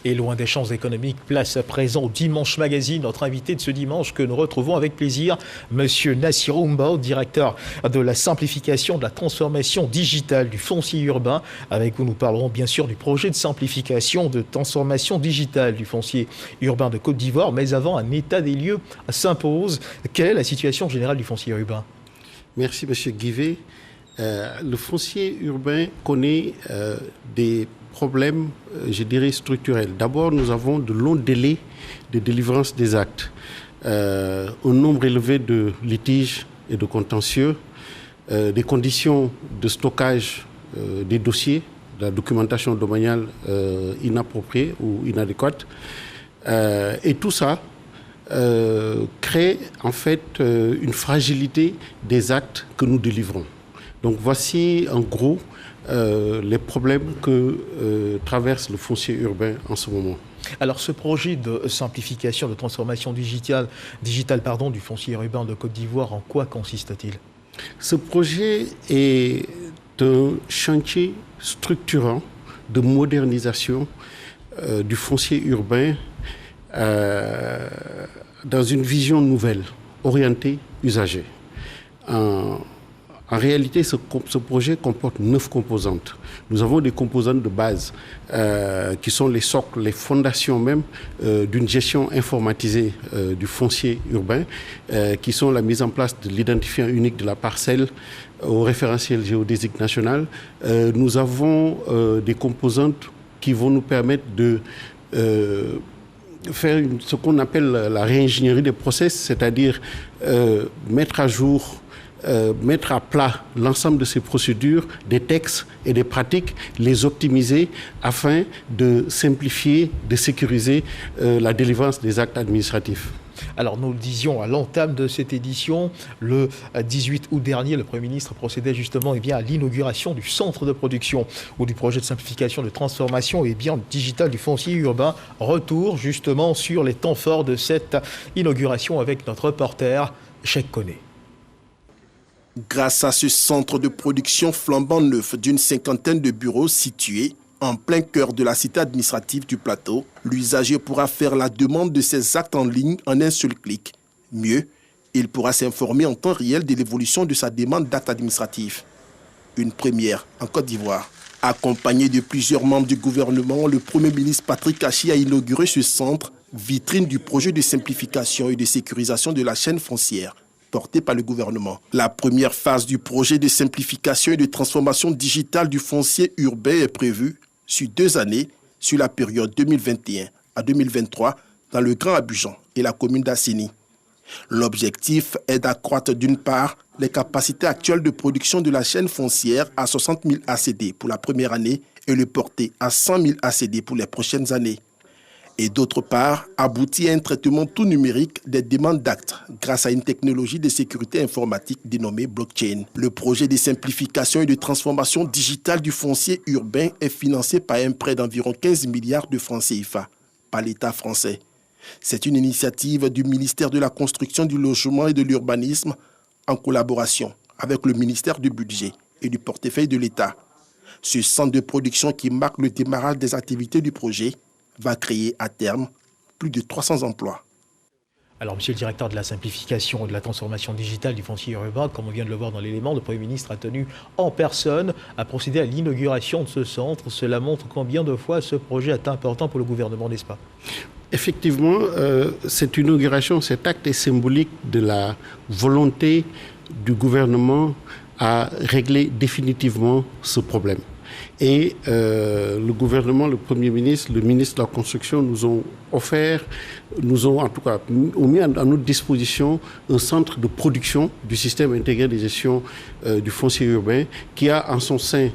Et loin des champs économiques, place à présent au Dimanche Magazine, notre invité de ce dimanche que nous retrouvons avec plaisir, Monsieur Nassirou Mbao, directeur de la simplification, de la transformation digitale du foncier urbain. Avec vous, nous parlerons bien sûr du projet de simplification, de transformation digitale du foncier urbain de Côte d'Ivoire. Mais avant, un état des lieux s'impose. Quelle est la situation générale du foncier urbain? Merci, Monsieur Guivet. Le foncier urbain connaît des problèmes, je dirais, structurels. D'abord, nous avons de longs délais de délivrance des actes, un nombre élevé de litiges et de contentieux, des conditions de stockage des dossiers, de la documentation domaniale inappropriée ou inadéquate. Et tout ça crée en fait une fragilité des actes que nous délivrons. Donc voici en gros les problèmes que traverse le foncier urbain en ce moment. Alors ce projet de simplification, de transformation digitale du foncier urbain de Côte d'Ivoire, en quoi consiste-t-il? Ce projet est un chantier structurant de modernisation du foncier urbain dans une vision nouvelle, orientée usager. En réalité, ce projet comporte 9 composantes. Nous avons des composantes de base qui sont les socles, les fondations même d'une gestion informatisée du foncier urbain, qui sont la mise en place de l'identifiant unique de la parcelle au référentiel géodésique national. Nous avons des composantes qui vont nous permettre de faire ce qu'on appelle la réingénierie des process, c'est-à-dire mettre à jour, mettre à plat l'ensemble de ces procédures, des textes et des pratiques, les optimiser afin de simplifier, de sécuriser la délivrance des actes administratifs. Alors nous le disions à l'entame de cette édition, le 18 août dernier, le Premier ministre procédait justement à l'inauguration du centre de production ou du projet de simplification, de transformation digitale du foncier urbain. Retour justement sur les temps forts de cette inauguration avec notre reporter Cheikh Koné. Grâce à ce centre de production flambant neuf d'une 50aine de bureaux situés en plein cœur de la cité administrative du plateau, l'usager pourra faire la demande de ses actes en ligne en un seul clic. Mieux, il pourra s'informer en temps réel de l'évolution de sa demande d'actes administratifs. Une première en Côte d'Ivoire. Accompagné de plusieurs membres du gouvernement, le Premier ministre Patrick Achi a inauguré ce centre, vitrine du projet de simplification et de sécurisation de la chaîne foncière, porté par le gouvernement. La première phase du projet de simplification et de transformation digitale du foncier urbain est prévue sur 2 années, sur la période 2021 à 2023, dans le Grand Abidjan et la commune d'Assini. L'objectif est d'accroître d'une part les capacités actuelles de production de la chaîne foncière à 60 000 ACD pour la première année et le porter à 100 000 ACD pour les prochaines années. Et d'autre part, aboutir à un traitement tout numérique des demandes d'actes grâce à une technologie de sécurité informatique dénommée blockchain. Le projet de simplification et de transformation digitale du foncier urbain est financé par un prêt d'environ 15 milliards de francs CFA par l'État français. C'est une initiative du ministère de la Construction, du Logement et de l'Urbanisme en collaboration avec le ministère du Budget et du portefeuille de l'État. Ce centre de production qui marque le démarrage des activités du projet va créer à terme plus de 300 emplois. Alors, monsieur le directeur de la simplification et de la transformation digitale du foncier urbain, comme on vient de le voir dans l'élément, le Premier ministre a tenu en personne à procéder à l'inauguration de ce centre. Cela montre combien de fois ce projet est important pour le gouvernement, n'est-ce pas? Effectivement, cette inauguration, cet acte est symbolique de la volonté du gouvernement à régler définitivement ce problème. Et le gouvernement, le Premier ministre, le ministre de la Construction nous ont en tout cas mis à notre disposition un centre de production du système intégré de gestion du foncier urbain qui a en son sein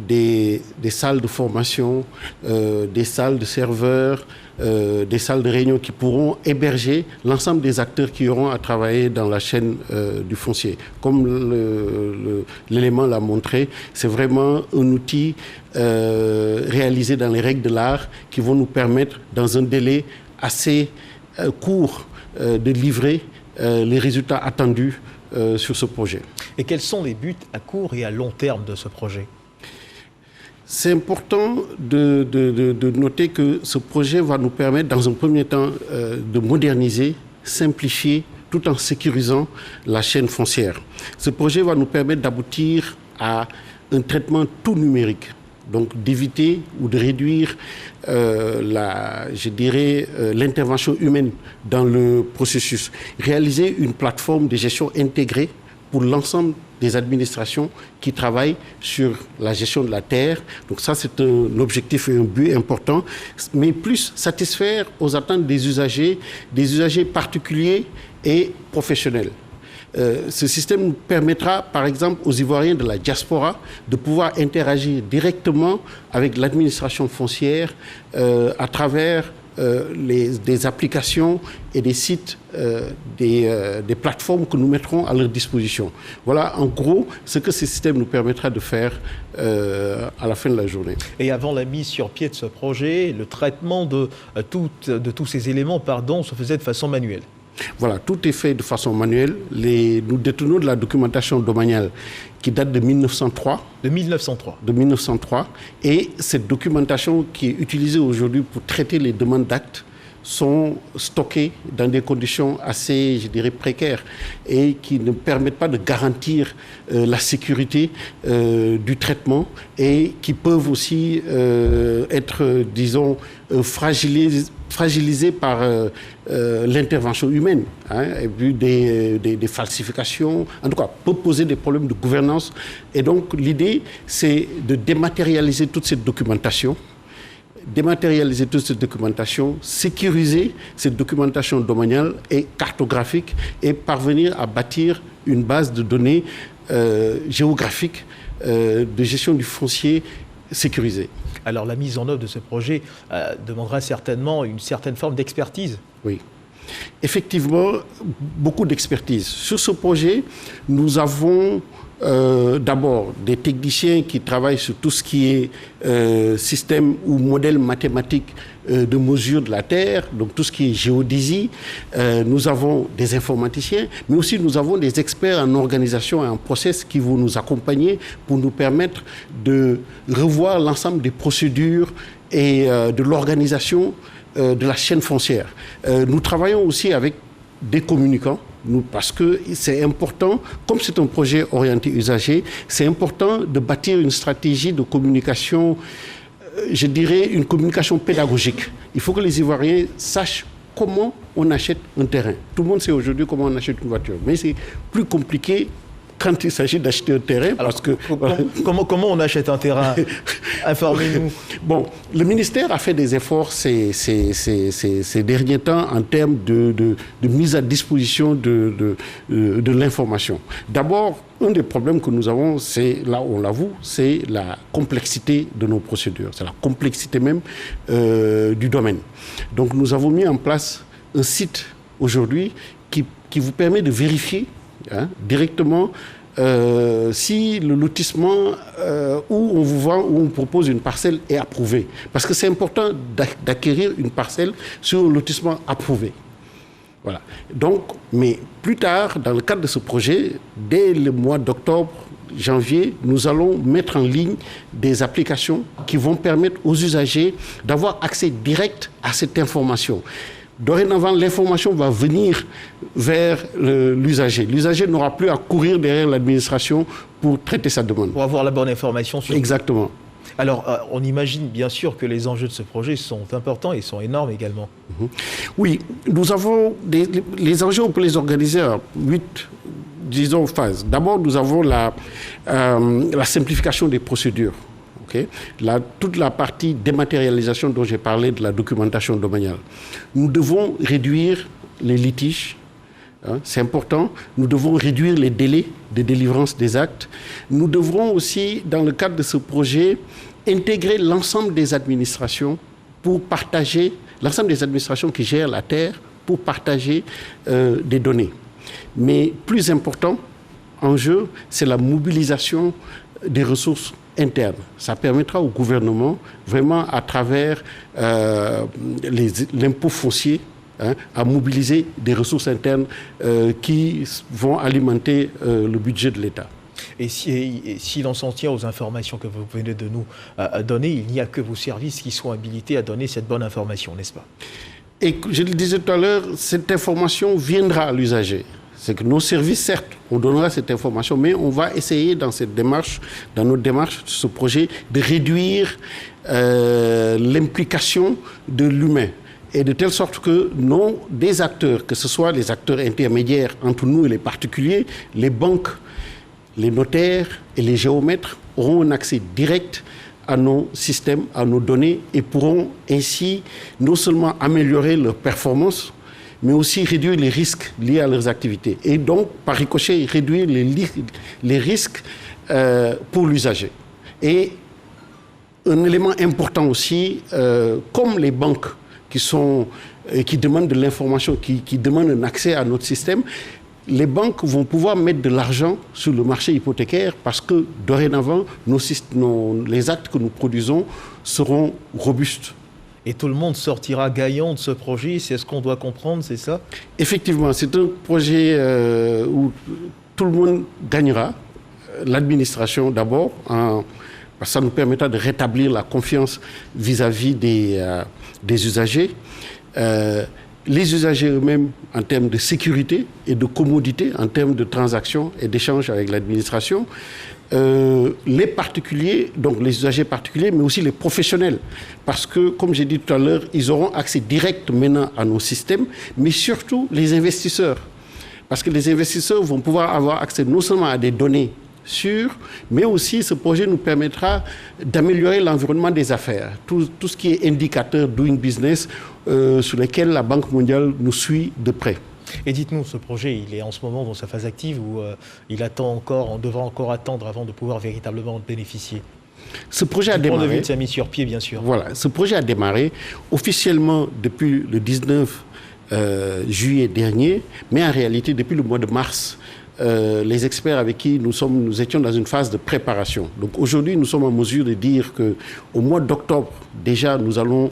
des salles de formation, des salles de serveurs, des salles de réunion qui pourront héberger l'ensemble des acteurs qui auront à travailler dans la chaîne du foncier. Comme l'élément l'a montré, c'est vraiment un outil réalisé dans les règles de l'art qui vont nous permettre, dans un délai assez court, de livrer les résultats attendus sur ce projet. Et quels sont les buts à court et à long terme de ce projet? C'est important de noter que ce projet va nous permettre, dans un premier temps, de moderniser, simplifier, tout en sécurisant la chaîne foncière. Ce projet va nous permettre d'aboutir à un traitement tout numérique, donc d'éviter ou de réduire l'intervention humaine dans le processus. Réaliser une plateforme de gestion intégrée pour l'ensemble des administrations qui travaillent sur la gestion de la terre. Donc ça, c'est un objectif et un but important, mais plus satisfaire aux attentes des usagers particuliers et professionnels. Ce système nous permettra, par exemple, aux Ivoiriens de la diaspora de pouvoir interagir directement avec l'administration foncière à travers des applications et des sites, des plateformes que nous mettrons à leur disposition. Voilà, en gros, ce que ce système nous permettra de faire à la fin de la journée. Et avant la mise sur pied de ce projet, le traitement de tous ces éléments, se faisait de façon manuelle. Voilà, tout est fait de façon manuelle. Nous détenons de la documentation domaniale qui date de 1903. De 1903. De 1903. Et cette documentation qui est utilisée aujourd'hui pour traiter les demandes d'actes sont stockées dans des conditions assez, précaires et qui ne permettent pas de garantir la sécurité du traitement et qui peuvent aussi être, disons, fragilisés par l'intervention humaine, et puis des falsifications, en tout cas, peut poser des problèmes de gouvernance. Et donc, l'idée, c'est de dématérialiser toute cette documentation, sécuriser cette documentation domaniale et cartographique et parvenir à bâtir une base de données géographique de gestion du foncier sécurisée. Alors la mise en œuvre de ce projet demandera certainement une certaine forme d'expertise. Oui. Effectivement, beaucoup d'expertise. Sur ce projet, nous avons d'abord des techniciens qui travaillent sur tout ce qui est système ou modèle mathématique de mesure de la Terre, donc tout ce qui est géodésie. Nous avons des informaticiens, mais aussi nous avons des experts en organisation et en process qui vont nous accompagner pour nous permettre de revoir l'ensemble des procédures et de l'organisation de la chaîne foncière. Nous travaillons aussi avec des communicants, parce que c'est important, comme c'est un projet orienté usager, c'est important de bâtir une stratégie de communication, une communication pédagogique. Il faut que les Ivoiriens sachent comment on achète un terrain. Tout le monde sait aujourd'hui comment on achète une voiture, mais c'est plus compliqué quand il s'agit d'acheter un terrain. Alors, parce que, comment on achète un terrain? Informez-nous. Bon, le ministère a fait des efforts ces derniers temps en termes de mise à disposition de l'information. D'abord, un des problèmes que nous avons, là on l'avoue, c'est la complexité de nos procédures. C'est la complexité même du domaine. Donc nous avons mis en place un site aujourd'hui qui vous permet de vérifier directement si le lotissement où on vous vend, où on propose une parcelle est approuvé. Parce que c'est important d'acquérir une parcelle sur un lotissement approuvé. Voilà. Donc, mais plus tard, dans le cadre de ce projet, dès le mois d'octobre, janvier, nous allons mettre en ligne des applications qui vont permettre aux usagers d'avoir accès direct à cette information. Dorénavant, l'information va venir vers l'usager. L'usager n'aura plus à courir derrière l'administration pour traiter sa demande. Pour avoir la bonne information. Exactement. Alors, on imagine bien sûr que les enjeux de ce projet sont importants et sont énormes également. Oui, nous avons les enjeux, on peut les organiser en 8, disons, phases. D'abord, nous avons la simplification des procédures. Okay. Toute la partie dématérialisation dont j'ai parlé de la documentation domaniale. Nous devons réduire les litiges, c'est important. Nous devons réduire les délais de délivrance des actes. Nous devrons aussi, dans le cadre de ce projet, intégrer l'ensemble des administrations pour partager, l'ensemble des administrations qui gèrent la terre pour partager des données. Mais plus important, en jeu, c'est la mobilisation des ressources interne. Ça permettra au gouvernement, vraiment à travers l'impôt foncier, à mobiliser des ressources internes qui vont alimenter le budget de l'État. Et si l'on s'en tient aux informations que vous venez de nous donner, il n'y a que vos services qui sont habilités à donner cette bonne information, n'est-ce pas? Et je le disais tout à l'heure, cette information viendra à l'usager. C'est que nos services, certes, on donnera cette information, mais on va essayer dans notre démarche, ce projet, de réduire l'implication de l'humain. Et de telle sorte que des acteurs, que ce soit les acteurs intermédiaires entre nous et les particuliers, les banques, les notaires et les géomètres auront un accès direct à nos systèmes, à nos données et pourront ainsi non seulement améliorer leur performance, mais aussi réduire les risques liés à leurs activités. Et donc, par ricochet, réduire les risques pour l'usager. Et un élément important aussi, comme les banques qui demandent de l'information, qui demandent un accès à notre système, les banques vont pouvoir mettre de l'argent sur le marché hypothécaire parce que dorénavant, les actes que nous produisons seront robustes. Et tout le monde sortira gagnant de ce projet, c'est ce qu'on doit comprendre, c'est ça? Effectivement, c'est un projet où tout le monde gagnera. L'administration d'abord, parce que ça nous permettra de rétablir la confiance vis-à-vis des usagers. Les usagers eux-mêmes en termes de sécurité et de commodité, en termes de transactions et d'échanges avec l'administration. Les particuliers, donc les usagers particuliers, mais aussi les professionnels. Parce que, comme j'ai dit tout à l'heure, ils auront accès direct maintenant à nos systèmes, mais surtout les investisseurs. Parce que les investisseurs vont pouvoir avoir accès non seulement à des données sûres, mais aussi ce projet nous permettra d'améliorer l'environnement des affaires. Tout ce qui est indicateur doing business sur lesquels la Banque mondiale nous suit de près. Et dites-nous, ce projet, il est en ce moment dans sa phase active ou on devra encore attendre avant de pouvoir véritablement en bénéficier? Ce projet a démarré. Du point de vue de sa mise sur pied, bien sûr. Voilà, ce projet a démarré officiellement depuis le 19 juillet dernier, mais en réalité depuis le mois de mars. Les experts avec qui nous étions dans une phase de préparation. Donc aujourd'hui, nous sommes en mesure de dire qu'au mois d'octobre, déjà, nous aurons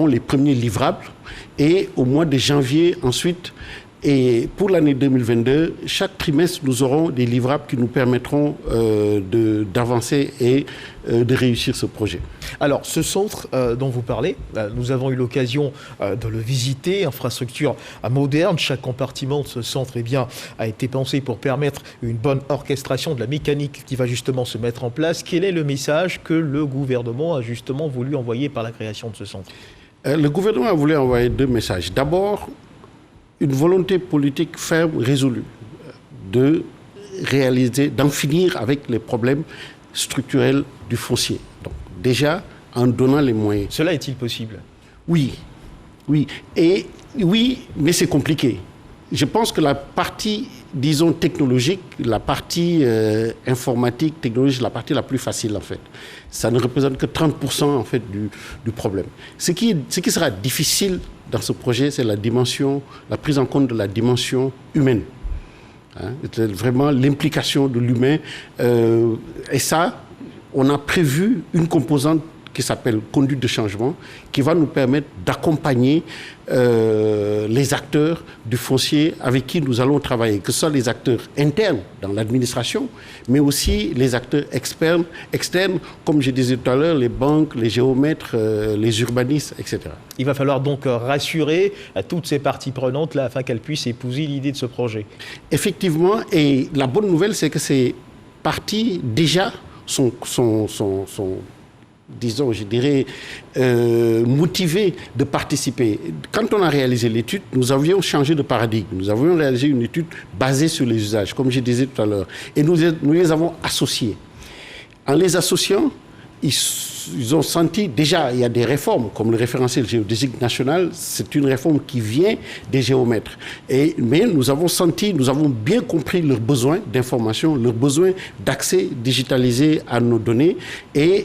les premiers livrables. Et au mois de janvier, ensuite, et pour l'année 2022, chaque trimestre, nous aurons des livrables qui nous permettront d'avancer et de réussir ce projet. Alors, ce centre dont vous parlez, nous avons eu l'occasion de le visiter, infrastructure moderne. Chaque compartiment de ce centre a été pensé pour permettre une bonne orchestration de la mécanique qui va justement se mettre en place. Quel est le message que le gouvernement a justement voulu envoyer par la création de ce centre? Le gouvernement a voulu envoyer deux messages. D'abord, une volonté politique ferme, résolue, d'en finir avec les problèmes structurels du foncier. Donc, déjà, en donnant les moyens. Cela est-il possible? Oui, mais c'est compliqué. Je pense que la partie, disons, technologique, la partie informatique, technologique, la partie la plus facile, en fait. Ça ne représente que 30% en fait, du problème. Ce qui sera difficile dans ce projet, c'est la prise en compte de la dimension humaine. C'est vraiment l'implication de l'humain. Et ça, on a prévu une composante qui s'appelle conduite de changement, qui va nous permettre d'accompagner les acteurs du foncier avec qui nous allons travailler, que ce soit les acteurs internes dans l'administration, mais aussi les acteurs externes, comme je disais tout à l'heure, les banques, les géomètres, les urbanistes, etc. Il va falloir donc rassurer à toutes ces parties prenantes là, afin qu'elles puissent épouser l'idée de ce projet. Effectivement, et la bonne nouvelle, c'est que ces parties déjà sont disons, je dirais, motivés de participer. Quand on a réalisé l'étude, nous avions changé de paradigme. Nous avions réalisé une étude basée sur les usages, comme je disais tout à l'heure. Et nous les avons associés. En les associant, ils ont senti, déjà, il y a des réformes, comme le référentiel géodésique national, c'est une réforme qui vient des géomètres. Mais nous avons bien compris leurs besoins d'information, leurs besoins d'accès digitalisé à nos données. Et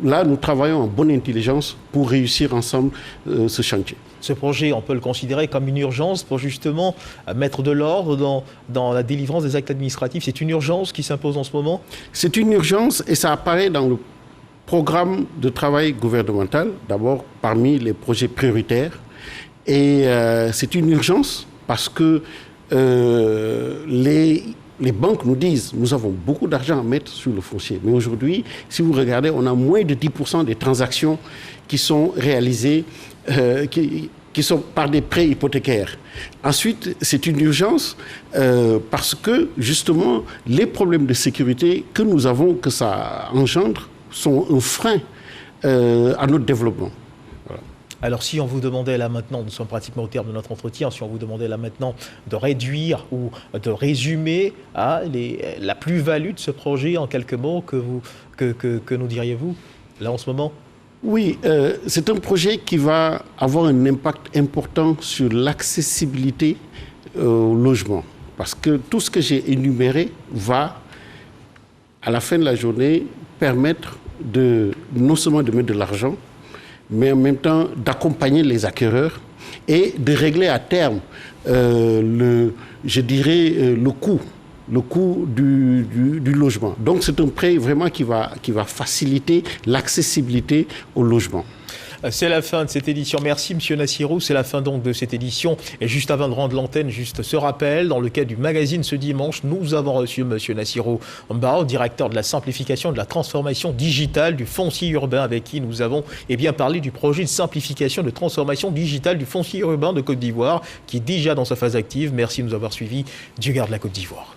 là, nous travaillons en bonne intelligence pour réussir ensemble ce chantier. Ce projet, on peut le considérer comme une urgence pour justement mettre de l'ordre dans la délivrance des actes administratifs. C'est une urgence qui s'impose en ce moment? C'est une urgence et ça apparaît dans le programme de travail gouvernemental, d'abord parmi les projets prioritaires. Et c'est une urgence parce que les les banques nous disent, nous avons beaucoup d'argent à mettre sur le foncier. Mais aujourd'hui, si vous regardez, on a moins de 10% des transactions qui sont réalisées, qui sont par des prêts hypothécaires. Ensuite, c'est une urgence parce que, justement, les problèmes de sécurité que nous avons, que ça engendre, sont un frein à notre développement. Alors si on vous demandait là maintenant, nous sommes pratiquement au terme de notre entretien, si on vous demandait là maintenant de réduire ou de résumer la plus-value de ce projet en quelques mots, que nous diriez-vous là en ce moment? Oui, c'est un projet qui va avoir un impact important sur l'accessibilité au logement. Parce que tout ce que j'ai énuméré va, à la fin de la journée, permettre non seulement de mettre de l'argent, mais en même temps d'accompagner les acquéreurs et de régler à terme le coût du logement. Donc c'est un prêt vraiment qui va faciliter l'accessibilité au logement. C'est la fin de cette édition. Merci, M. Nassirou. C'est la fin donc de cette édition. Et juste avant de rendre l'antenne, juste ce rappel, dans le cadre du magazine ce dimanche, nous avons reçu M. Nassirou Mbao, directeur de la simplification et de la transformation digitale du foncier urbain, avec qui nous avons parlé du projet de simplification et de transformation digitale du foncier urbain de Côte d'Ivoire, qui est déjà dans sa phase active. Merci de nous avoir suivis. Dieu garde la Côte d'Ivoire.